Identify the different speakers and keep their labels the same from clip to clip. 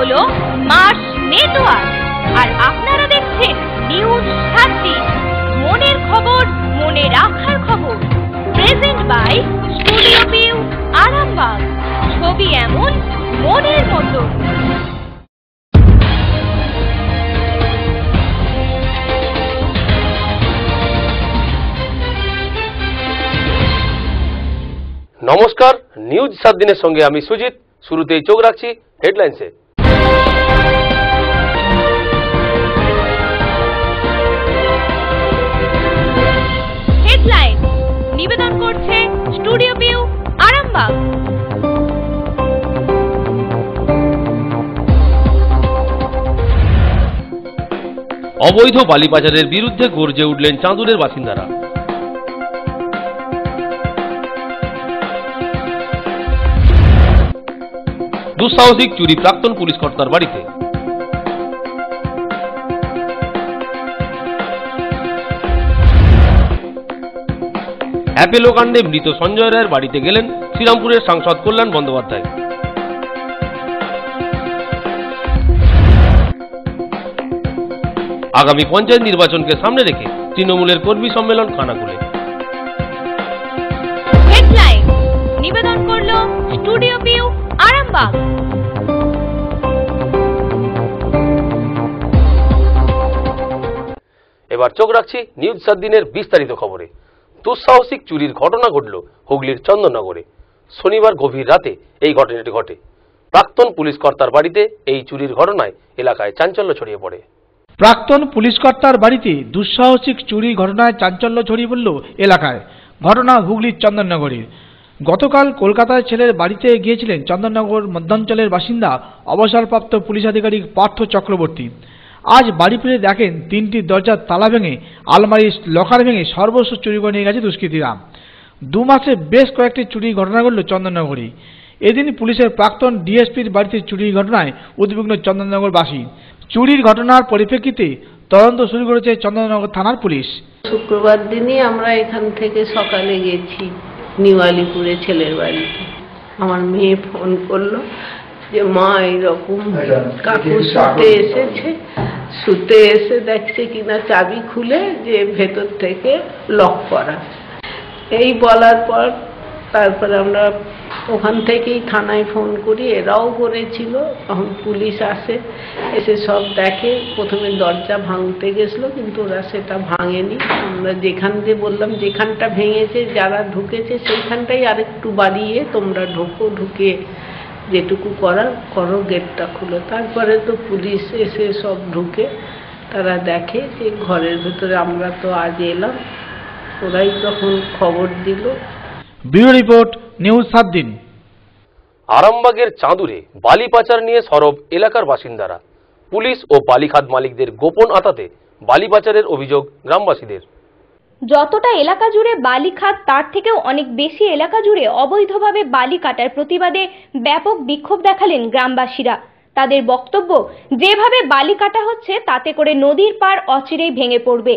Speaker 1: হলো Marsh network, আর আপনারা দেখছেন নিউজ 7 দিন। মনের খবর, মনে রাখার খবর। Present by studio view, Arambagh. ছবি এমন, মনের মতো।
Speaker 2: নমস্কার, নিউজ 7 দিনের সঙ্গে আমি সুজিত। শুরুতেই চোখ রাখছি হেডলাইন্সে।
Speaker 1: হেডলাইন নিবেদন করছে স্টুডিও ভিউ, আরামবাগ।
Speaker 2: অবৈধ বালি পাচারের বিরুদ্ধে গর্জে উঠলেন চাঁদুরের বাসিন্দারা। দুঃসাহসিক চুরি প্রাক্তন পুলিশ কর্তার বাড়িতে। অ্যাপেলো কাণ্ডে মৃত সঞ্জয় রায়ের বাড়িতে গেলেন শ্রীরামপুরের সাংসদ কল্যাণ বন্দ্যোপাধ্যায়। আগামী পঞ্চায়েত নির্বাচনকে সামনে রেখে তৃণমূলের কর্মী সম্মেলন খানাকুলে।
Speaker 1: হেডলাইন নিবেদন করলো স্টুডিও ভিউ, আরামবাগ।
Speaker 2: এবার চোখ রাখছি নিউজ 7 দিনের বিস্তারিত খবরে। দুঃসাহসিক চুরির ঘটনা ঘটল হুগলির চন্দননগরে। শনিবার গভীর রাতে এই ঘটনাটি ঘটে। প্রাক্তন পুলিশ কর্তার বাড়িতে এই চুরির ঘটনায় এলাকায় চাঞ্চল্য ছড়িয়ে পড়ে।
Speaker 3: প্রাক্তন পুলিশ কর্তার বাড়িতে দুঃসাহসিক চুরির ঘটনায় চাঞ্চল্য ছড়িয়ে পড়ল এলাকায়। ঘটনা হুগলির চন্দননগরের। গতকাল কলকাতায় ছেলের বাড়িতে গিয়েছিলেন চন্দননগর মধ্যাঞ্চলের বাসিন্দা অবসরপ্রাপ্ত পুলিশ আধিকারিক পার্থ চক্রবর্তী। আজ বাড়ি ফিরে দেখেন 3টি দরজার তালা ভেঙে, আলমারির লকার ভেঙে সর্বস্ব চুরি করে নিয়ে গেছে দুষ্কৃতীরা। 2 মাসে বেশ কয়েকটি চুরির ঘটনা ঘটল চন্দননগরে। এদিন পুলিশের প্রাক্তন ডিএসপির বাড়িতে চুরির ঘটনায় উদ্বিগ্ন চন্দননগরবাসী। চুরির ঘটনার পরিপ্রেক্ষিতে তদন্ত শুরু করেছে চন্দননগর থানার পুলিশ।
Speaker 4: শুক্রবার দিনই আমরা এখান থেকে সকালে গেছি নিউ আলিপুরে ছেলের বাড়িতে। আমার মেয়ে ফোন করলো যে মা এইরকম কাকু শুতে এসে দেখছে কিনা চাবি খুলে যে ভেতর থেকে লক করা। এই বলার পর তারপরে আমরা ওখান থেকেই থানায় ফোন করি, এরাও করেছিল। তখন পুলিশ আসে, এসে সব দেখে। প্রথমে দরজা ভাঙতে গেছিলো, কিন্তু ওরা সেটা ভাঙেনি। আমরা যেখান দিয়ে বললাম যেখানটা ভেঙেছে, যারা ঢুকেছে সেইখানটাই আরেকটু বাড়িয়ে তোমরা ঢোকো, ঢুকে যেটুকু করার করো, গেটটা খুলো। তারপরে তো পুলিশ এসে সব ঢুকে তারা দেখে যে ঘরের ভেতরে। আমরা তো আজ এলাম, ওরাই তখন খবর দিল।
Speaker 3: ব্যুরো রিপোর্ট, নিউজ 7 দিন।
Speaker 2: আরামবাগের চাঁদুরে বালি পাচার নিয়ে সরব এলাকার বাসিন্দারা। পুলিশ ও বালিখাত মালিকদের গোপন আতাতে বালি পাচারের অভিযোগ গ্রামবাসীদের।
Speaker 1: যতটা এলাকা জুড়ে বালি খাত, তার থেকেও অনেক বেশি এলাকা জুড়ে অবৈধভাবে বালি কাটার প্রতিবাদে ব্যাপক বিক্ষোভ দেখালেন গ্রামবাসীরা। তাদের বক্তব্য, যেভাবে বালি কাটা হচ্ছে তাতে করে নদীর পাড় অচিরেই ভেঙে পড়বে,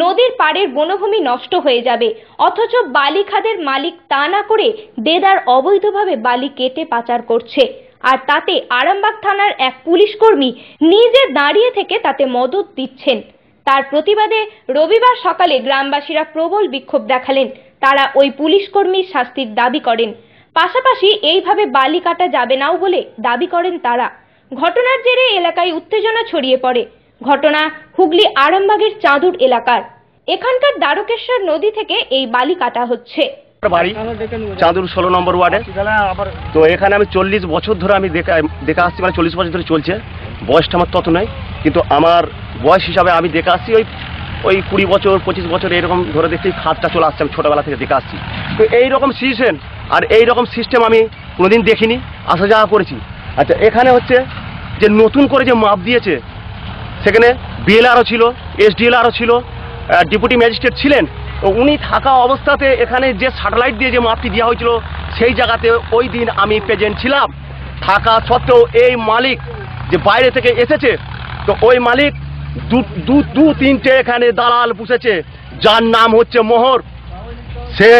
Speaker 1: নদীর পাড়ের বনভূমি নষ্ট হয়ে যাবে। অথচ বালি খাদের মালিক তা না করে দেদার অবৈধভাবে বালি কেটে পাচার করছে। আর তাতে আরামবাগ থানার এক পুলিশ কর্মী নিজে দাঁড়িয়ে থেকে তাতে মদত দিচ্ছেন। তার প্রতিবাদে রবিবার সকালে গ্রামবাসীরা প্রবল বিক্ষোভ দেখালেন। তারা ওই পুলিশ কর্মীর শাস্তির দাবি করেন। পাশাপাশি এইভাবে বালি কাটা যাবে নাও বলে দাবি করেন তারা। ঘটনার জেরে এলাকায় উত্তেজনা ছড়িয়ে পড়ে। ঘটনা হুগলি আরামবাগের চাঁদুর এলাকার। এখানকার দ্বারকেশ্বর নদী থেকে এই বালি কাটা হচ্ছে।
Speaker 5: বাড়ি চাঁদুর 16 নম্বর ওয়ার্ডে। তো এখানে আমি 40 বছর ধরে আমি দেখে আসছি, মানে 40 বছর ধরে চলছে। বয়সটা আমার তত নয়, কিন্তু আমার বয়স হিসাবে আমি দেখে আসছি ওই 20 বছর 25 বছর এরকম ধরে দেখছি খাতটা চলে আসছে। আমি ছোটবেলা থেকে দেখে আসছি। তো এইরকম সিস্টেম আর এইরকম সিস্টেম আমি কোনোদিন দেখিনি, আসা যাওয়া করেছি। আচ্ছা, এখানে হচ্ছে যে নতুন করে যে মাপ দিয়েছে, সেখানে বিএলআরও ছিল, এসডিএলআরও ছিল, ডেপুটি ম্যাজিস্ট্রেট ছিলেন। উনি থাকা অবস্থাতে এখানে যে স্যাটেলাইট দিয়ে যে মাপটি দেওয়া হয়েছিল সেই জায়গাতে ওই দিন আমি প্রেজেন্ট ছিলাম। থাকা সত্ত্বেও এই মালিক যে বাইরে থেকে এসেছে, তো ওই মালিক দু তিনটে এখানে দালাল বসেছে, যার নাম হচ্ছে মোহর। সে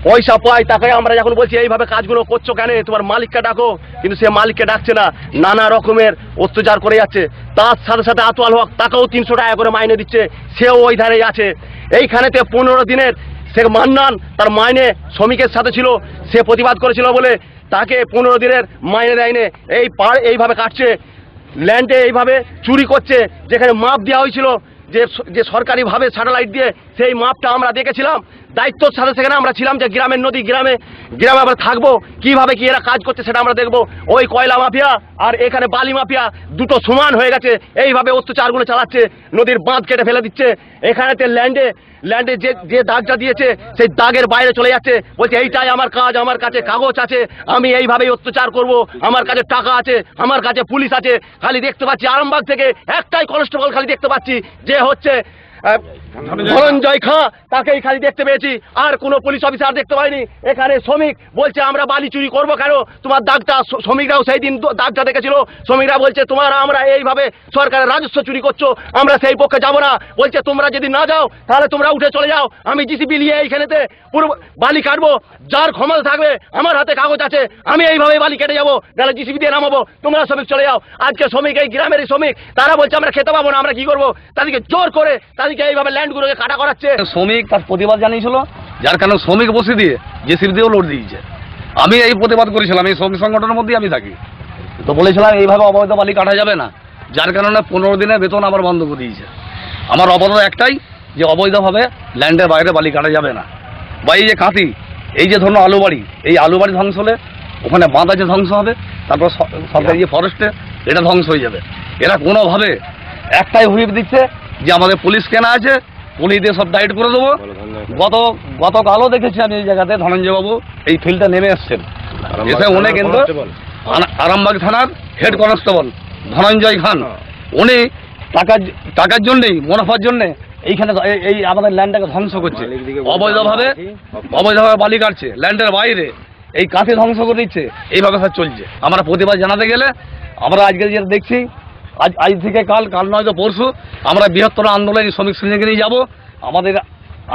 Speaker 5: পয়সা পাই তাকে আমরা যখন বলছি এইভাবে কাজগুলো করছো কেন, তোমার মালিককে ডাকো, কিন্তু সে মালিককে ডাকছে না, নানা রকমের অত্যাচার করে যাচ্ছে। তার সাথে সাথে আতোয়াল হক তাকেও 300 টাকা করে মাইনে দিচ্ছে, সেও ওই ধারেই আছে। এইখানেতে 15 দিনের শেখ মান্নান তার মাইনে শ্রমিকের সাথে ছিল, সে প্রতিবাদ করেছিল বলে তাকে 15 দিনের মাইনে দেয়নি। এইভাবে কাটছে, ল্যান্ডে এইভাবে চুরি করছে। যেখানে মাপ দেওয়া হয়েছিল যে সরকারিভাবে স্যাটেলাইট দিয়ে, সেই মাপটা আমরা দেখেছিলাম, দায়িত্বর সাথে সেখানে আমরা ছিলাম যে গ্রামের নদী, গ্রামে আমরা থাকবো, কিভাবে কি এরা কাজ করছে সেটা আমরা দেখবো। ওই কয়লা মাফিয়া আর এখানে বালি মাফিয়া দুটো সমান হয়ে গেছে, এইভাবে অত্যাচারগুলো চালাচ্ছে, নদীর বাঁধ কেটে ফেলে দিচ্ছে। এখানেতে ল্যান্ডে যে দাগটা দিয়েছে সেই দাগের বাইরে চলে যাচ্ছে, বলছে এইটাই আমার কাজ, আমার কাছে কাগজ আছে, আমি এইভাবেই অত্যাচার করব, আমার কাছে টাকা আছে, আমার কাছে পুলিশ আছে। খালি দেখতে পাচ্ছি আরামবাগ থেকে একটাই কনস্টেবল খালি দেখতে পাচ্ছি, যে হচ্ছে ধনঞ্জয় খাঁ, তাকেই খালি দেখতে পেয়েছি, আর কোনো পুলিশ অফিসার দেখতে পাইনি। এখানে শ্রমিক বলছে আমরা বালি চুরি করবো কেন, তোমার দাগটা, শ্রমিকরাও সেই দিন দাগটা দেখেছিল, শ্রমিকরা বলছে আমরা এইভাবে সরকারের রাজস্ব চুরি করছো, আমরা সেই পক্ষে যাবো না। বলছে তোমরা যদি না যাও তাহলে তোমরা উঠে চলে যাও, আমি জিসিবি নিয়ে এইখানেতে পুরো বালি কাটবো, যার ক্ষমতা থাকবে, আমার হাতে কাগজ আছে, আমি এইভাবে বালি কেটে যাবো, নাহলে জিসিবি দিয়ে নামাবো, তোমরা শ্রমিক চলে যাও। আজকে শ্রমিক, এই গ্রামের শ্রমিক, তারা বলছে আমরা খেতে পাবো না, আমরা কি করবো, তাদেরকে জোর করে তাদেরকে এইভাবে ল্যান্ডগুলোকে কাটা করাচ্ছে।
Speaker 6: শ্রমিক তার প্রতিবাদ জানিয়েছিল, যার কারণে শ্রমিক বসে দিয়ে জেসিবি দিয়েও লোড দিয়েছে। আমি এই প্রতিবাদ করেছিলাম, এই শ্রমিক সংগঠনের মধ্যেই আমি থাকি, তো বলেছিলাম এইভাবে অবৈধ বালি কাটা যাবে না, যার কারণে 15 দিনের বেতন আবার বন্ধ করে দিয়েছে। আমার অবরোধ একটাই, যে অবৈধভাবে ল্যান্ডের বাইরে বালি কাটা যাবে না। বা এই যে কাঁথি, এই যে ধরুন আলুবাড়ি, এই আলুবাড়ি ধ্বংস হলে ওখানে বাঁধ আছে, ধ্বংস হবে, তারপর সরকারি যে ফরেস্টে এটা ধ্বংস হয়ে যাবে। এরা কোনোভাবে একটাই হুইপ দিচ্ছে যে আমাদের পুলিশ কেনা আছে, পুলিশ দিয়ে সব ডাইট করে দেবো। গতকালও দেখেছি আমি এই জায়গাতে ধনঞ্জয় বাবু এই ফিল্ডে নেমে এসছেন, এসে উনি কিন্তু আরামবাগ থানার হেড কনস্টেবল ধনঞ্জয় খান, উনি টাকার জন্যেই, মুনাফার জন্যে এইখানে এই আমাদের ল্যান্ডটাকে ধ্বংস করছে, অবৈধভাবে বালি কাটছে ল্যান্ডের বাইরে, এই কাঁথি ধ্বংস করে দিচ্ছে, এইভাবে সব চলছে। আমরা প্রতিবাদ জানাতে গেলে আমরা আজকে যেটা দেখছি, আজ থেকে কাল নয়তো পরশু আমরা বৃহত্তর আন্দোলনে শ্রমিক শ্রেণীকে নিয়ে যাবো। আমাদের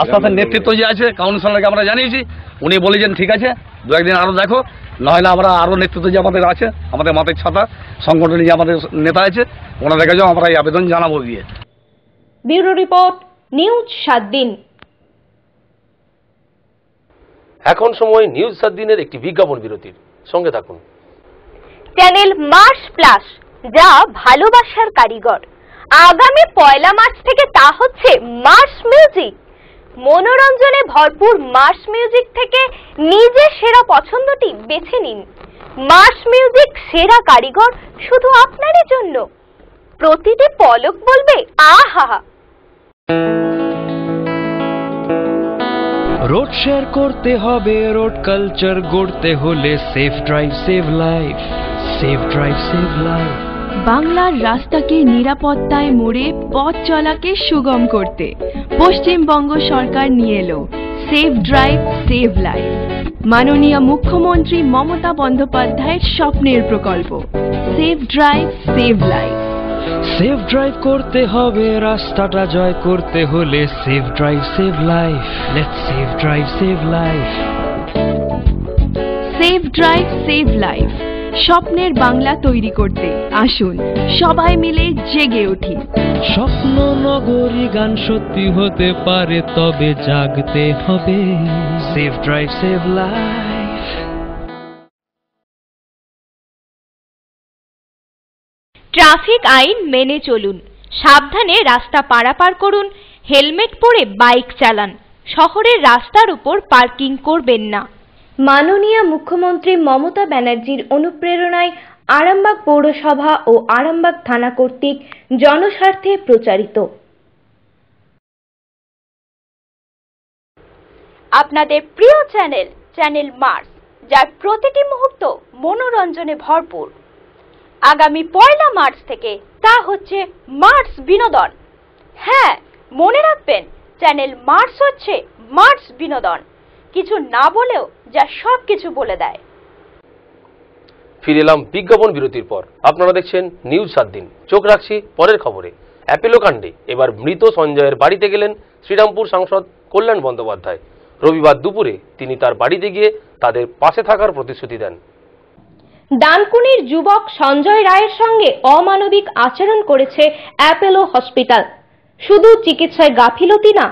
Speaker 6: আস্তে নেতৃত্ব যে আছে কাউন্সিলরকে আমরা জানিয়েছি, উনি বলেছেন ঠিক আছে 2-1 দিন আরও দেখো, নাহলে আমরা আরও নেতৃত্ব যে আমাদের আছে, আমাদের মাথায় ছাতা সংগঠনে যে আমাদের নেতা আছে, ওনাদের কাছেও আমরা এই আবেদন জানাবো গিয়ে।
Speaker 1: ব্যুরো রিপোর্ট, নিউজ 7 দিন।
Speaker 2: এখন সময় নিউজ 7 দিনের একটি বিজ্ঞাপন বিরতির, সঙ্গে থাকুন।
Speaker 1: চ্যানেল মার্স প্লাস, যা ভালোবাসার কারিগর। আগামী 1 মার্চ থেকে তা হচ্ছে মার্স মিউজিক। মনোরঞ্জনে ভরপুর মার্স মিউজিক থেকে নিজের সেরা পছন্দটি বেছে নিন। মার্স মিউজিক সেরা কারিগর শুধু আপনারই জন্য। প্রতিটি পলক বলবে আহা।
Speaker 7: রোড শেয়ার করতে হবে, রোড কালচার গড়তে হলে safe drive save life, safe drive save life.
Speaker 8: বাংলার রাস্তাকে নিরাপত্তায় মোড়ে পথ চলাকে সুগম করতে পশ্চিমবঙ্গ সরকার নিয়ে এলো সেফ ড্রাইভ সেভ লাইফ। মাননীয় মুখ্যমন্ত্রী মমতা বন্দ্যোপাধ্যায়ের স্বপ্নের প্রকল্প safe drive save life.
Speaker 7: Safe drive করতে হবে, রাস্তাটা জয় করতে হলে safe drive save life. Let's safe drive save life.
Speaker 8: Safe drive save life, স্বপ্নের বাংলা তৈরি করতে আসুন সবাই মিলে জেগে উঠি।
Speaker 7: স্বপ্ন নগরী গান সত্যি হতে পারে, তবে জাগতে হবে। Safe drive save life.
Speaker 1: Traffic আইন মেনে চলুন, সাবধানে রাস্তা পারাপার করুন, হেলমেট পরে বাইক চালান, শহরের রাস্তার উপর পার্কিং করবেন না। মাননীয় মুখ্যমন্ত্রী মমতা ব্যানার্জির অনুপ্রেরণায় আরামবাগ পৌরসভা ও আরামবাগ থানা কর্তৃক জনস্বার্থে প্রচারিত। আপনাদের প্রিয় চ্যানেল মার্স, যার প্রতিটি মুহূর্ত মনোরঞ্জনে ভরপুর। আগামী 1 মার্চ থেকে তা হচ্ছে মার্স বিনোদন। হ্যাঁ, মনে রাখবেন, চ্যানেল মার্স হচ্ছে মার্স বিনোদন, কিছু না বলেও যা সব কিছু বলে দেয়।
Speaker 2: ফিরে এলাম বিজ্ঞাপন বিরতির পর। আপনারা দেখছেন নিউজ 7 দিন। চোখ রাখছি পরের খবরে। অ্যাপেলো কাণ্ডে এবার মৃত সঞ্জয়ের বাড়িতে গেলেন শ্রীরামপুর সাংসদ কল্যাণ বন্দ্যোপাধ্যায়। রবিবার দুপুরে তিনি তার বাড়িতে গিয়ে তাদের পাশে থাকার প্রতিশ্রুতি দেন।
Speaker 1: ডানকুনির যুবক সঞ্জয় রায়ের সঙ্গে অমানবিক আচরণ করেছে অ্যাপোলো হসপিটাল। শুধু চিকিৎসায় গাফিলতি না,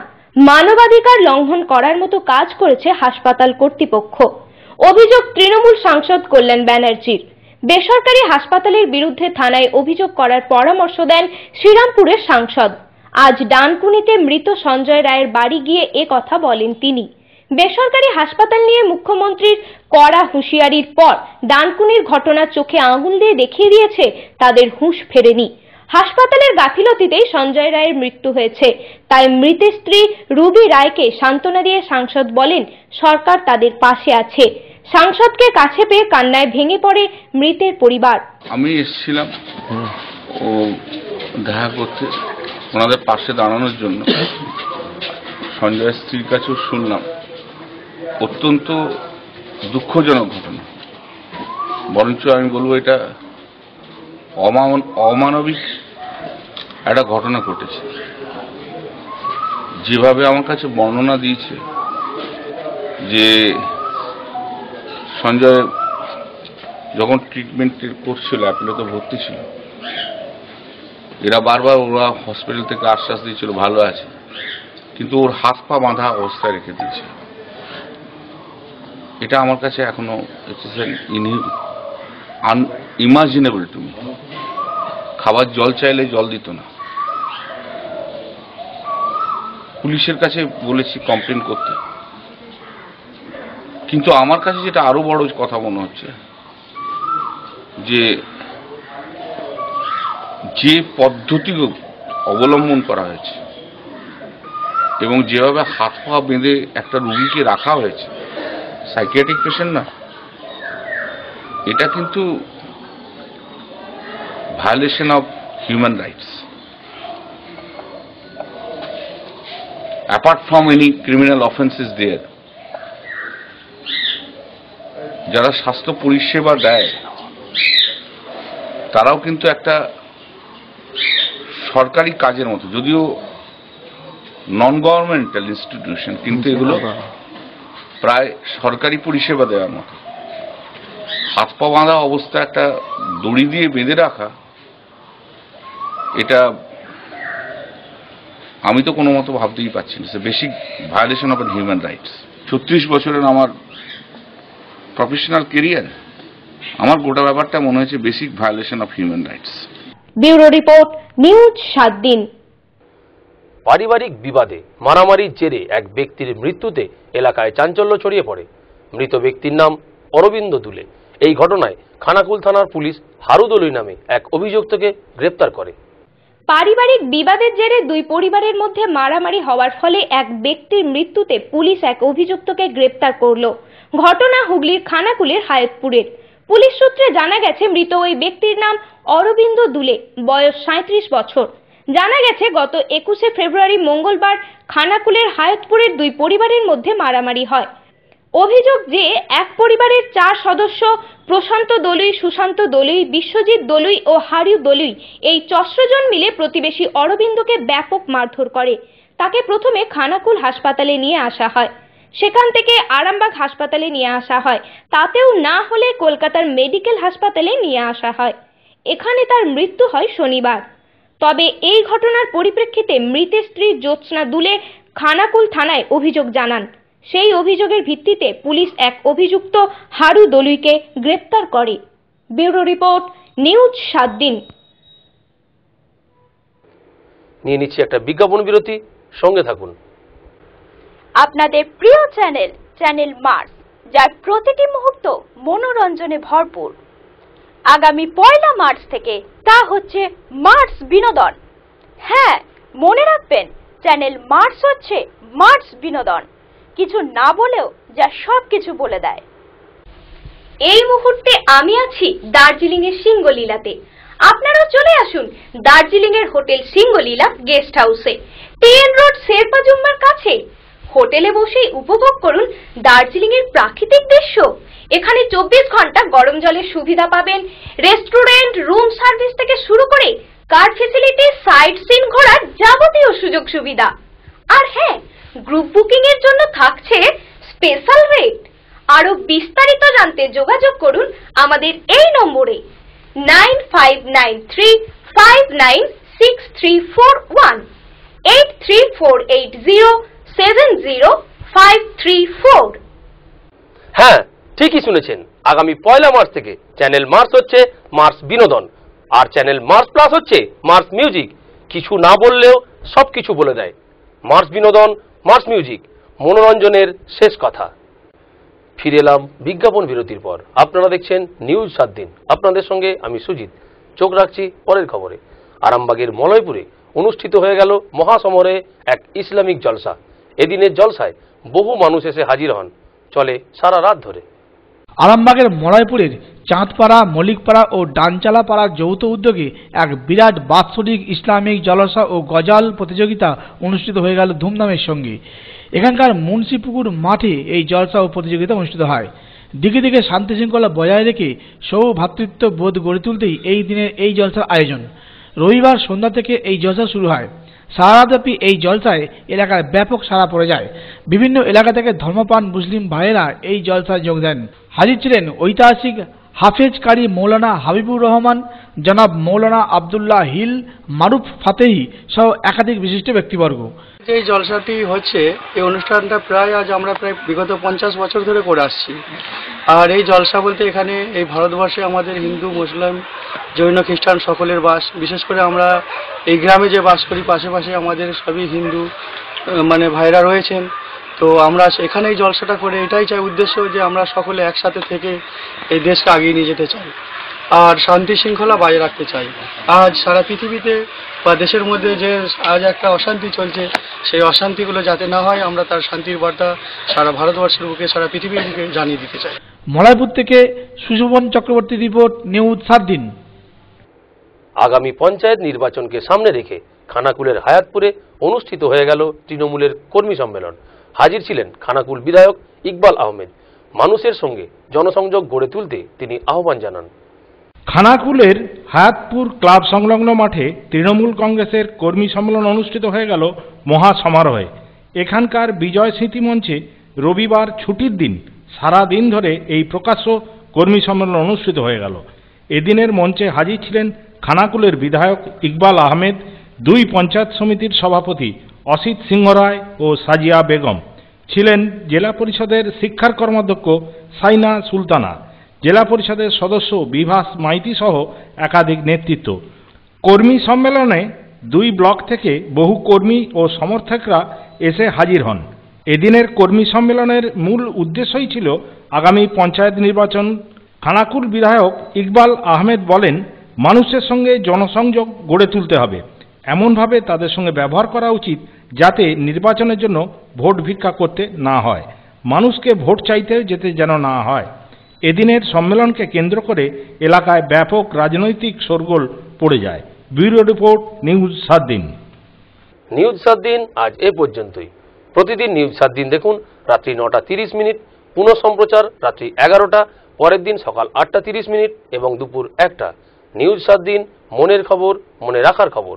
Speaker 1: মানবাধিকার লঙ্ঘন করার মতো কাজ করেছে হাসপাতাল কর্তৃপক্ষ। অভিযোগ তৃণমূল সাংসদ কল্যাণ ব্যানার্জির। বেসরকারি হাসপাতালের বিরুদ্ধে থানায় অভিযোগ করার পরামর্শ দেন শ্রীরামপুরের সাংসদ। আজ ডানকুনিতে মৃত সঞ্জয় রায়ের বাড়ি গিয়ে কথা বলেন তিনি। বেসরকারি হাসপাতাল নিয়ে মুখ্যমন্ত্রীর কড়া হুঁশিয়ারির পর ডানকুনির ঘটনা চোখে আঙুল দিয়ে দেখিয়ে দিয়েছে তাদের হুঁশ ফেরেনি। হাসপাতালের গাফিলতিতেই সঞ্জয় রায়ের মৃত্যু হয়েছে। তাই মৃতের স্ত্রী রুবি রায়কে সান্ত্বনা দিয়ে সাংসদ বলেন সরকার তাদের পাশে আছে। সাংসদকে কাছে পেয়ে কান্নায় ভেঙে পড়ে মৃতের পরিবার।
Speaker 9: আমি এসেছিলাম ও দেখা করতে, ওনাদের পাশে দাঁড়ানোর জন্য। সঞ্জয়ের স্ত্রীর কাছেও শুনলাম, অত্যন্ত দুঃখজনক ঘটনা। বরঞ্চ আমি বলবো এটা অমানবিক একটা ঘটনা ঘটেছে। যেভাবে আমার কাছে বর্ণনা দিয়েছে যে সঞ্জয় যখন ট্রিটমেন্ট করছিল, অ্যাপোলোতে ভর্তি ছিল, এরা বারবার ওরা হসপিটাল থেকে আশ্বাস দিয়েছিল ভালো আছে, কিন্তু ওর হাত পা বাঁধা অবস্থায় রেখে দিয়েছে। এটা আমার কাছে এখনো আনইমাজিনেবল টু মি। খাবার জল চাইলে জল দিত না। পুলিশের কাছে বলেছি কমপ্লেন করতে, কিন্তু আমার কাছে যেটা আরো বড় কথা মনে হচ্ছে যে যে পদ্ধতি অবলম্বন করা হয়েছে এবং যেভাবে হাত পা বেঁধে একটা রোগীকে রাখা হয়েছে, সাইকিয়াট্রিক পেশেন্ট না, এটা কিন্তু violation of human rights. Apart from any criminal offences there, যারা স্বাস্থ্য পরিষেবা দেয় তারাও কিন্তু একটা সরকারি কাজের মতো, যদিও নন গভর্নমেন্টাল ইনস্টিটিউশন, কিন্তু এগুলো প্রায় সরকারি পরিষেবা দেওয়ার মতো। হাত পা বাঁধা অবস্থা একটা দড়ি দিয়ে বেঁধে রাখা, এটা আমি তো কোনো মতো ভাবতেই পারছি না। Basic violation of human rights. 36 বছরের আমার প্রফেশনাল কেরিয়ার, আমার গোটা ব্যাপারটা মনে হয়েছে basic violation of human rights.
Speaker 1: Bureau report, news 7 দিন।
Speaker 2: পারিবারিক বিবাদে মারামারির জেরে এক ব্যক্তির মৃত্যুতে এলাকায় চাঞ্চল্য ছড়িয়ে পড়ে। মৃত ব্যক্তির নাম অরবিন্দ দুলে। এই ঘটনায় খানাকুল থানার পুলিশ হারু দলুই নামে এক অভিযুক্তকে গ্রেপ্তার করে।
Speaker 1: পারিবারিক বিবাদের জেরে দুই পরিবারের মধ্যে মারামারি হওয়ার ফলে এক ব্যক্তির মৃত্যুতে পুলিশ এক অভিযুক্তকে গ্রেপ্তার করল। ঘটনা হুগলির খানাকুলের হায়াতপুরের। পুলিশ সূত্রে জানা গেছে মৃত ওই ব্যক্তির নাম অরবিন্দ দুলে, বয়স 37 বছর। জানা গেছে গত 21শে ফেব্রুয়ারি মঙ্গলবার খানাকুলের হায়াতপুরের দুই পরিবারের মধ্যে মারামারি হয়। অভিযোগ যে এক পরিবারের 4 সদস্য প্রশান্ত দলুই, সুশান্ত দলুই, বিশ্বজিৎ দলুই ও হারু দলুই এই 14 জন মিলে প্রতিবেশী অরবিন্দকে ব্যাপক মারধর করে। তাকে প্রথমে খানাকুল হাসপাতালে নিয়ে আসা হয়, সেখান থেকে আরামবাগ হাসপাতালে নিয়ে আসা হয়, তাতেও না হলে কলকাতার মেডিকেল হাসপাতালে নিয়ে আসা হয়। এখানে তার মৃত্যু হয় শনিবার। তবে এই ঘটনার পরিপ্রেক্ষিতে মৃতের স্ত্রী জ্যোৎস্না দুলে খানাকুল থানায় অভিযোগ জানান। সেই অভিযোগের ভিত্তিতে পুলিশ এক অভিযুক্ত হারু দলুইকে গ্রেপ্তার করে। ব্যুরো রিপোর্ট, নিউজ 7 দিন।
Speaker 2: নিয়ে নিচ্ছি একটা বিজ্ঞাপন বিরতি, সঙ্গে থাকুন।
Speaker 10: আপনাদের প্রিয় চ্যানেল মার্স, যার প্রতিটি মুহূর্ত মনোরঞ্জনে ভরপুর। আগামী 1 মার্চ থেকে তা হচ্ছে মার্স বিনোদন। হ্যাঁ, মনে রাখবেন, চ্যানেল মার্স হচ্ছে মার্স বিনোদন। কিছু না বলেও যা সবকিছু বলে দেয়।
Speaker 1: এই মুহূর্তে আমি আছি দার্জিলিং এর সিঙ্গলীলাতে। আপনারাও চলে আসুন দার্জিলিং এর হোটেল সিঙ্গলীলা গেস্ট হাউসে, টিএন রোড শেরপা জুম্মার কাছে। হোটেলে বসেই উপভোগ করুন দার্জিলিং এর প্রাকৃতিক দৃশ্য। এখানে 24 ঘন্টা গরম জলের সুবিধা পাবেন। রেস্টুরেন্ট, রুম সার্ভিস থেকে শুরু করে কার ফ্যাসিলিটি, সাইট সিন ঘোরার যাবতীয় সুযোগ সুবিধা। আর হ্যাঁ, গ্রুপ বুকিং এর জন্য থাকছে স্পেশাল রেট। আরো বিস্তারিত জানতে যোগাযোগ করুন আমাদের এই নম্বরে 9593596341 8348070534।
Speaker 2: হ্যাঁ, ঠিকই শুনেছেন, আগামী 1 মার্চ থেকে চ্যানেল মার্স হচ্ছে মার্স বিনোদন, আর চ্যানেল মার্স প্লাস হচ্ছে মার্স মিউজিক। কিছু না বললেও সবকিছু বলে দেয়। মার্স বিনোদন, মার্স মিউজিক, মনোরঞ্জনের শেষ কথা। ফিরে এলাম বিজ্ঞাপন বিরতির পর। আপনারা দেখছেন নিউজ 7 দিন। আপনাদের সঙ্গে আমি সুজিত। চোখ রাখছি পরের খবরে। আরামবাগের মলয়পুরে অনুষ্ঠিত হয়ে গেল মহাসমরে এক ইসলামিক জলসা। এদিনের জলসায় বহু মানুষ এসে হাজির হন, চলে সারা রাত ধরে।
Speaker 3: আরামবাগের মলয়পুরের চাঁদপাড়া, মল্লিকপাড়া ও ডানচালা পাড়ার যৌথ উদ্যোগে এক বিরাট বাৎসরিক ইসলামিক জলসা ও গজাল প্রতিযোগিতা অনুষ্ঠিত হয়ে গেল ধুমধামের সঙ্গে। এখানকার মুন্সিপুকুর মাঠে এই জলসা ও প্রতিযোগিতা অনুষ্ঠিত হয়। দিকে দিকে শান্তি শৃঙ্খলা বজায় রেখে সৌভ্রাতৃত্ব বোধ গড়ে তুলতেই এই দিনের এই জলসার আয়োজন। রবিবার সন্ধ্যা থেকে এই জলসা শুরু হয়। সারারাতব্যাপী এই জলসায় এলাকায় ব্যাপক সাড়া পড়ে যায়। বিভিন্ন এলাকা থেকে ধর্মপ্রাণ মুসলিম ভাইয়েরা এই জলসায় যোগ দেন। হাজির ছিলেন ঐতিহাসিক হাফেজ কারি মৌলানা হাবিবুর রহমান, জনাব মৌলানা আবদুল্লাহ হিল, মারুফ ফাতেহি সহ একাধিক বিশিষ্ট ব্যক্তিবর্গ।
Speaker 11: এই জলসাটি হচ্ছে, এই অনুষ্ঠানটা আজ আমরা প্রায় বিগত 50 বছর ধরে করে আসছি। আর এই জলসা বলতে এখানে এই ভারতবর্ষে আমাদের হিন্দু, মুসলিম, জৈন, খ্রিস্টান সকলের বাস। বিশেষ করে আমরা এই গ্রামে যে বাস করি, পাশে আমাদের সবই হিন্দু মানে ভাইরা রয়েছেন। তো আমরা এখানে এই জলসাটা করে এটাই চাই উদ্দেশ্য যে আমরা সকলে একসাথে থেকে এই দেশকে আগিয়ে নিয়ে যেতে চাই আর শান্তি শৃঙ্খলা বজায় রাখতে চাই। আজ সারা পৃথিবীতে বা দেশের মধ্যে যে আজ একটা অশান্তি চলছে, সেই অশান্তিগুলো যাতে না হয়, আমরা তার শান্তির বার্তা সারা ভারতবর্ষের বুকে, সারা পৃথিবীর বুকে জানিয়ে দিতে চাই।
Speaker 3: মলয়পুর থেকে সুশোভন চক্রবর্তী রিপোর্ট, নিউজ 7 দিন।
Speaker 2: আগামী পঞ্চায়েত নির্বাচনকে সামনে রেখে খানাকুলের হায়াতপুরে অনুষ্ঠিত হয়ে গেল তৃণমূলের কর্মী সম্মেলন। হাজির ছিলেন খানাকুল বিধায়ক ইকবাল আহমেদ। মানুষের সঙ্গে জনসংযোগ গড়ে তুলতে তিনি আহ্বান জানান।
Speaker 12: খানাকুলের হায়াতপুর ক্লাব সংলগ্ন মাঠে তৃণমূল কংগ্রেসের কর্মী সম্মেলন অনুষ্ঠিত হয়ে গেল মহা সমারোহে। এখানকার বিজয় স্মৃতি মঞ্চে রবিবার ছুটির দিন সারা দিন ধরে এই প্রকাশ্য কর্মী সম্মেলন অনুষ্ঠিত হয়ে গেল। এদিনের মঞ্চে হাজির ছিলেন খানাকুলের বিধায়ক ইকবাল আহমেদ, 2 পঞ্চায়েত সমিতির সভাপতি অসিত সিংহ রায় ও সাজিয়া বেগম, ছিলেন জেলা পরিষদের শিক্ষার কর্মাধ্যক্ষ সাইনা সুলতানা, জেলা পরিষদের সদস্য বিভাস মাইতি সহ একাধিক নেতৃত্ব। কর্মী সম্মেলনে 2 ব্লক থেকে বহু কর্মী ও সমর্থকরা এসে হাজির হন। এদিনের কর্মী সম্মেলনের মূল উদ্দেশ্যই ছিল আগামী পঞ্চায়েত নির্বাচন। খানাকুল বিধায়ক ইকবাল আহমেদ বলেন, মানুষের সঙ্গে জনসংযোগ গড়ে তুলতে হবে, এমনভাবে তাদের সঙ্গে ব্যবহার করা উচিত যাতে নির্বাচনের জন্য ভোট ভিক্ষা করতে না হয়, মানুষকে ভোট চাইতে যেতে যেন না হয়। এদিনের সম্মেলনকে কেন্দ্র করে এলাকায় ব্যাপক রাজনৈতিক শোরগোল পড়ে যায়। ব্যুরো রিপোর্ট, নিউজ 7 দিন।
Speaker 2: নিউজ 7 দিন আজ এ পর্যন্তই। প্রতিদিন নিউজ 7 দিন দেখুন রাত্রি 9:30, পুনঃ সম্প্রচার রাত্রি 11টা, পরের দিন সকাল 8:30 এবং দুপুর 1টা। নিউজ 7 দিন, মনের খবর, মনে রাখার খবর।